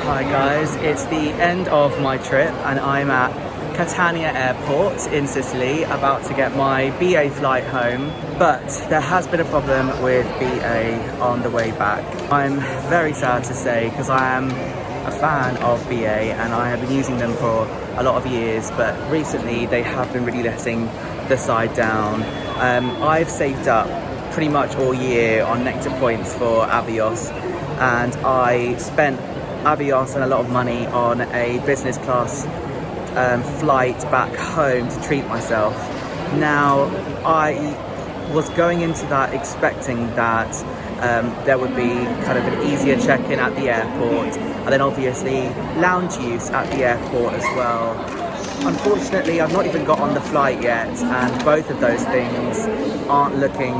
Hi guys, it's the end of my trip and I'm at Catania Airport in Sicily about to get my BA flight home, but there has been a problem with BA on the way back. I'm very sad to say because I am a fan of BA and I have been using them for a lot of years, but recently they have been really letting the side down. I've saved up pretty much all year on nectar points for Avios, and I spent Avios and a lot of money on a business class flight back home to treat myself. Now, I was going into that expecting that there would be kind of an easier check-in at the airport, and then obviously lounge use at the airport as well. Unfortunately, I've not even got on the flight yet, and both of those things aren't looking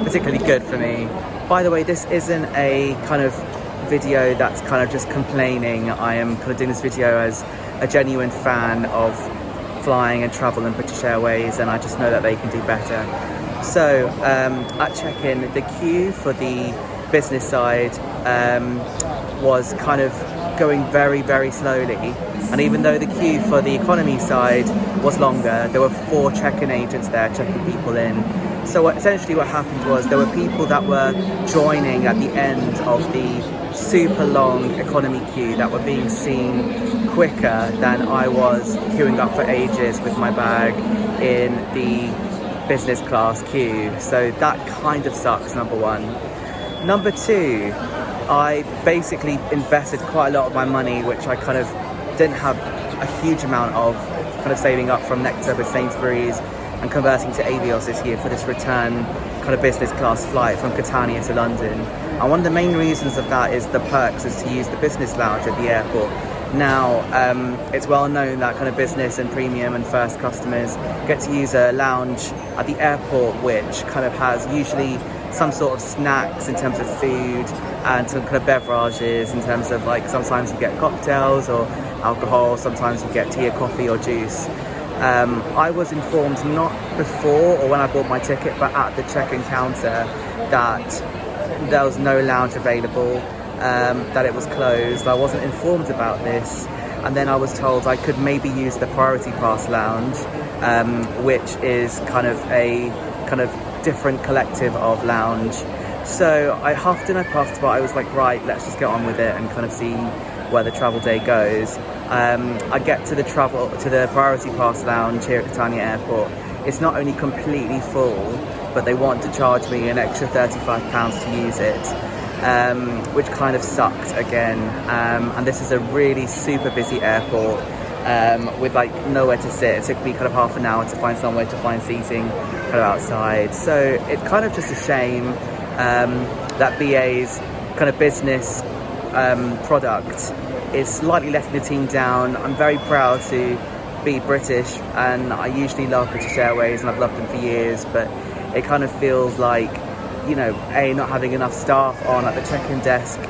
particularly good for me. By the way, this isn't a kind of video that's kind of just complaining. I am kind of doing this video as a genuine fan of flying and travel in British Airways, and I just know that they can do better. So at check-in, the queue for the business side was kind of going very, very slowly, and even though the queue for the economy side was longer, there were 4 check-in agents there checking people in. So essentially what happened was there were people that were joining at the end of the super long economy queue that were being seen quicker than I was queuing up for ages with my bag in the business class queue. So that kind of sucks, number one. Number two, I basically invested quite a lot of my money, which I kind of didn't have a huge amount of, kind of saving up from Nectar with Sainsbury's and converting to Avios this year for this return kind of business class flight from Catania to London. And one of the main reasons of that is the perks is to use the business lounge at the airport. Now, it's well known that kind of business and premium and first customers get to use a lounge at the airport, which kind of has usually some sort of snacks in terms of food and some kind of beverages in terms of, like, sometimes you get cocktails or alcohol, sometimes you get tea or coffee or juice. I was informed not before or when I bought my ticket, but at the check-in counter, that there was no lounge available, that it was closed. I wasn't informed about this, and then I was told I could maybe use the Priority Pass lounge, which is kind of a kind of different collective of lounge. So I huffed and I puffed, but I was like, right, let's just get on with it and kind of see where the travel day goes. I get to the Priority Pass lounge here at Catania Airport. It's not only completely full, but they want to charge me an extra £35 to use it, which kind of sucked again. And this is a really super busy airport with like nowhere to sit. It took me kind of half an hour to find somewhere to find seating kind of outside. So it's kind of just a shame that BA's kind of business product is slightly letting the team down. I'm very proud to be British, and I usually love British Airways and I've loved them for years, but it kind of feels like, you know, not having enough staff on at the check-in desk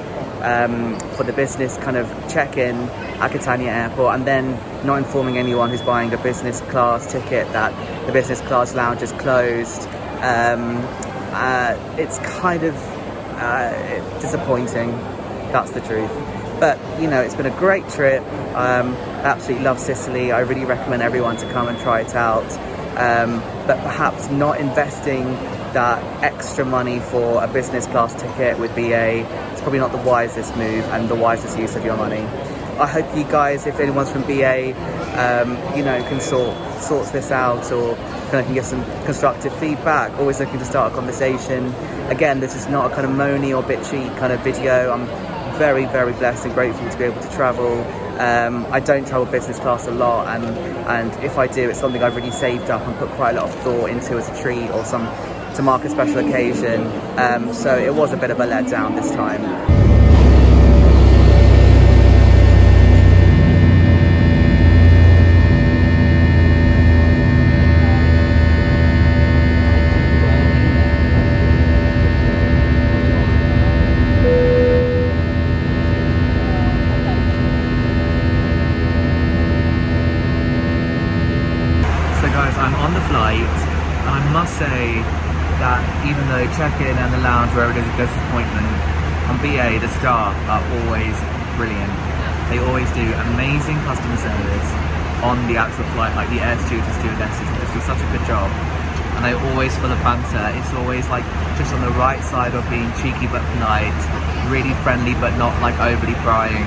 for the business kind of check-in at Catania Airport, and then not informing anyone who's buying a business class ticket that the business class lounge is closed. It's kind of disappointing, that's the truth. But, you know, it's been a great trip. I absolutely love Sicily. I really recommend everyone to come and try it out. But perhaps not investing that extra money for a business class ticket with BA is probably not the wisest move and the wisest use of your money. I hope you guys, if anyone's from BA, you know, can sorts this out, or kind of can get some constructive feedback. Always looking to start a conversation. Again, this is not a kind of moany or bitchy kind of video. I'm very, very blessed and grateful to be able to travel. I don't travel business class a lot, and if I do, it's something I've really saved up and put quite a lot of thought into as a treat or to mark a special occasion. So it was a bit of a letdown this time. I'm on the flight, and I must say that even though check-in and the lounge where it is a disappointment, on BA the staff are always brilliant. They always do amazing customer service on the actual flight, like the air stewards and stewardesses just do such a good job. And they're always full of banter. It's always like just on the right side of being cheeky but polite, really friendly but not like overly prying,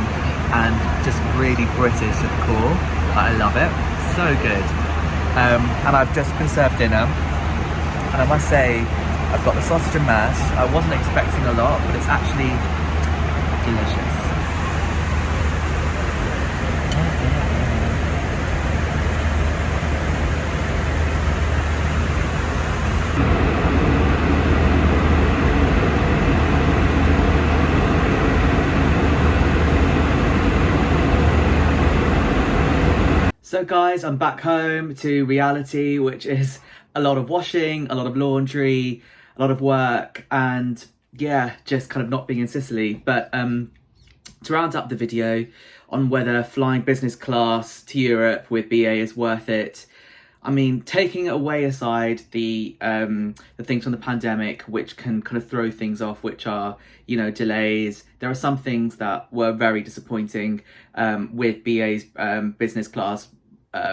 and just really British at the core. I love it. So good. And I've just been served dinner, and I must say I've got the sausage and mash. I wasn't expecting a lot, but it's actually delicious. So guys, I'm back home to reality, which is a lot of washing, a lot of laundry, a lot of work, and yeah, just kind of not being in Sicily. But to round up the video on whether flying business class to Europe with BA is worth it, I mean, taking away aside the things from the pandemic, which can kind of throw things off, which are, you know, delays. There are some things that were very disappointing with BA's business class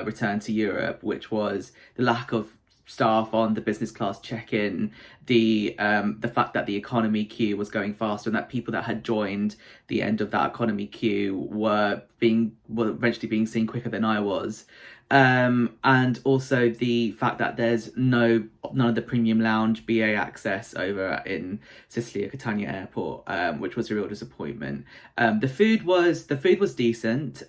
return to Europe, which was the lack of staff on the business class check-in, the fact that the economy queue was going faster, and that people that had joined the end of that economy queue were eventually being seen quicker than I was. And also the fact that there's none of the premium lounge BA access over in Sicily at Catania airport, which was a real disappointment. The food was decent,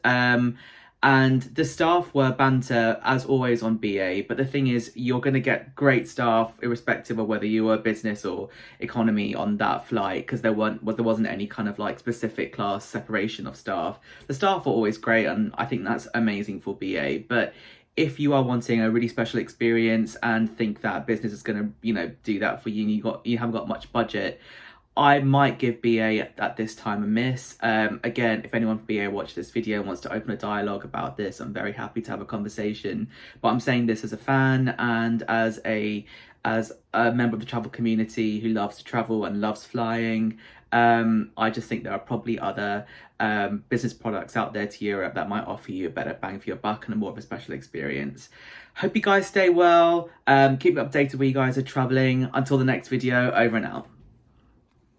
and the staff were banter as always on BA. But the thing is, you're going to get great staff irrespective of whether you were business or economy on that flight, because there wasn't any kind of like specific class separation of staff. The staff were always great, and I think that's amazing for BA. But if you are wanting a really special experience and think that business is going to, you know, do that for you, and you haven't got much budget, I might give BA at this time a miss. Again, if anyone from BA watched this video and wants to open a dialogue about this, I'm very happy to have a conversation. But I'm saying this as a fan and as a member of the travel community who loves to travel and loves flying. I just think there are probably other business products out there to Europe that might offer you a better bang for your buck and a more of a special experience. Hope you guys stay well. Keep me updated where you guys are traveling. Until the next video, over and out.